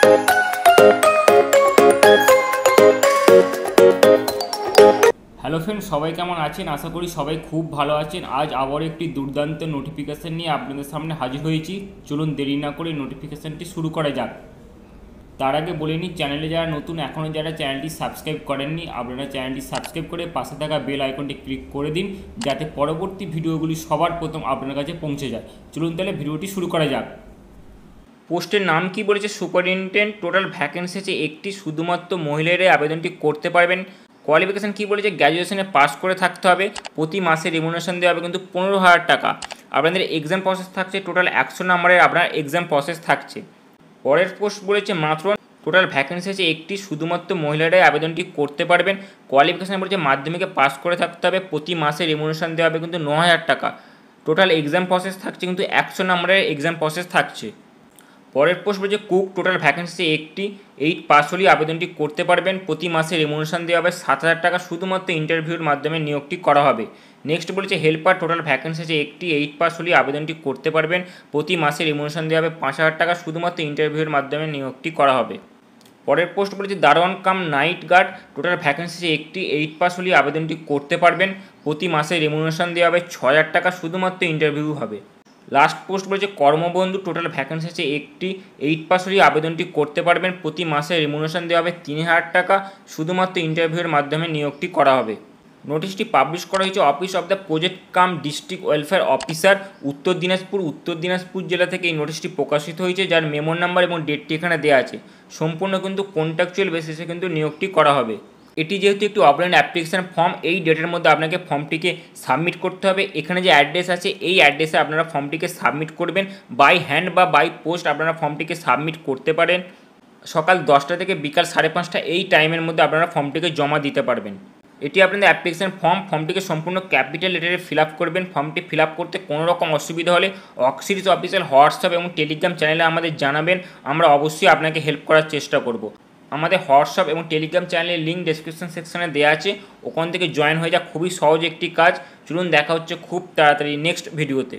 Hello friend, সবাই কেমন আছেন? আশা করি সবাই খুব ভালো আছেন। আজ আবার একটি দুর্দান্ত নোটিফিকেশান নিয়ে আপনাদের সামনে হাজির হয়েছি। চলুন দেরি না করে নোটিফিকেশানটি শুরু করা যাক। তার আগে বলে নিই, চ্যানেলে যারা নতুন, এখনও যারা চ্যানেলটি সাবস্ক্রাইব করেননি, আপনারা চ্যানেলটি সাবস্ক্রাইব করে পাশে থাকা বেল আইকনটি ক্লিক করে দিন, যাতে পরবর্তী ভিডিওগুলি সবার প্রথম আপনার কাছে পৌঁছে যায়। চলুন তাহলে ভিডিওটি শুরু করা যাক। পোস্টের নাম কি বলেছে? সুপারিনটেন্ডেন্ট। টোটাল ভ্যাকেন্সি আছে একটি, শুধুমাত্র মহিলারাই আবেদনটি করতে পারবেন। কোয়ালিফিকেশান কী বলেছে? গ্র্যাজুয়েশনে পাস করে থাকতে হবে। প্রতি মাসে রেমুনারেশন দেওয়া হবে কিন্তু 15,000 টাকা। আপনাদের এক্সাম প্রসেস থাকছে টোটাল 100 নম্বরের আপনার এক্সাম প্রসেস থাকছে। পরের পোস্ট বলেছে মাত্র। টোটাল ভ্যাকেন্সি আছে একটি, শুধুমাত্র মহিলারাই আবেদনটি করতে পারবেন। কোয়ালিফিকেশান বলেছে মাধ্যমিকে পাস করে থাকতে হবে। প্রতি মাসে রেমুনারেশন দেওয়া হবে কিন্তু 9,000 টাকা। টোটাল এক্সাম প্রসেস থাকছে কিন্তু 100 নম্বরের এক্সাম প্রসেস থাকছে। পরের পোস্ট বলছে কুক। টোটাল ভ্যাকেন্সি একটি, 8 পাস হলেই আবেদনটি করতে পারবেন। প্রতি মাসে রেমুনেশন দেওয়া হবে 7,000 টাকা। শুধুমাত্র ইন্টারভিউর মাধ্যমে নিয়োগটি করা হবে। নেক্সট বলেছে হেল্পার। টোটাল ভ্যাকেন্সি আছে একটি, 8 পাস হলেই আবেদনটি করতে পারবেন। প্রতি মাসে রেমুনেশন দেওয়া হবে 5,000 টাকা। শুধুমাত্র ইন্টারভিউর মাধ্যমে নিয়োগটি করা হবে। পরের পোস্ট বলেছে দারোয়ান cum night guard. Total vacancy একটি, 8 পাস হলেই আবেদনটি করতে পারবেন। প্রতি মাসে রেমুনেশন দেওয়া হবে 6,000 টাকা। শুধুমাত্র ইন্টারভিউ হবে। লাস্ট পোস্ট বলেছে কর্মবন্ধু। টোটাল ভ্যাকেন্সি আছে একটি, 8 পাস হলেই আবেদনটি করতে পারবেন। প্রতি মাসে রেমুনেশন দেওয়া হবে 3,000 টাকা। শুধুমাত্র ইন্টারভিউয়ের মাধ্যমে নিয়োগটি করা হবে। নোটিশটি পাবলিশ করা হয়েছে office of the project come district welfare officer, উত্তর দিনাজপুর জেলা থেকে এই নোটিশটি প্রকাশিত হয়েছে, যার মেমো নাম্বার এবং ডেটটি এখানে দেওয়া আছে। সম্পূর্ণ কিন্তু কন্ট্রাকচুয়াল বেসিসে কিন্তু নিয়োগটি করা হবে। এটি যেহেতু একটি অফলাইন অ্যাপ্লিকেশান ফর্ম, এই ডেটের মধ্যে আপনাকে ফর্মটিকে সাবমিট করতে হবে। এখানে যে অ্যাড্রেস আছে, এই অ্যাড্রেসে আপনারা ফর্মটিকে সাবমিট করবেন। বাই হ্যান্ড বা বাই পোস্ট আপনারা ফর্মটিকে সাবমিট করতে পারেন। সকাল 10টা থেকে বিকাল 5:30 এই টাইমের মধ্যে আপনারা ফর্মটিকে জমা দিতে পারবেন। এটি আপনাদের অ্যাপ্লিকেশান ফর্মটিকে সম্পূর্ণ ক্যাপিটাল লেটারে ফিল আপ করবেন। ফর্মটি ফিল আপ করতে কোনো রকম অসুবিধা হলে অক্সিরিজ অফিসিয়াল হোয়াটসঅ্যাপ এবং টেলিগ্রাম চ্যানেলে আমাদের জানাবেন। আমরা অবশ্যই আপনাকে হেল্প করার চেষ্টা করব। আমাদের হোয়াটসঅ্যাপ এবং টেলিগ্রাম চ্যানেলের লিঙ্ক ডেসক্রিপশন সেকশনে দেওয়া আছে, ওখান থেকে জয়েন হয়ে যা। খুবই সহজ একটি কাজ। চলুন দেখা হচ্ছে খুব তাড়াতাড়ি নেক্সট ভিডিওতে।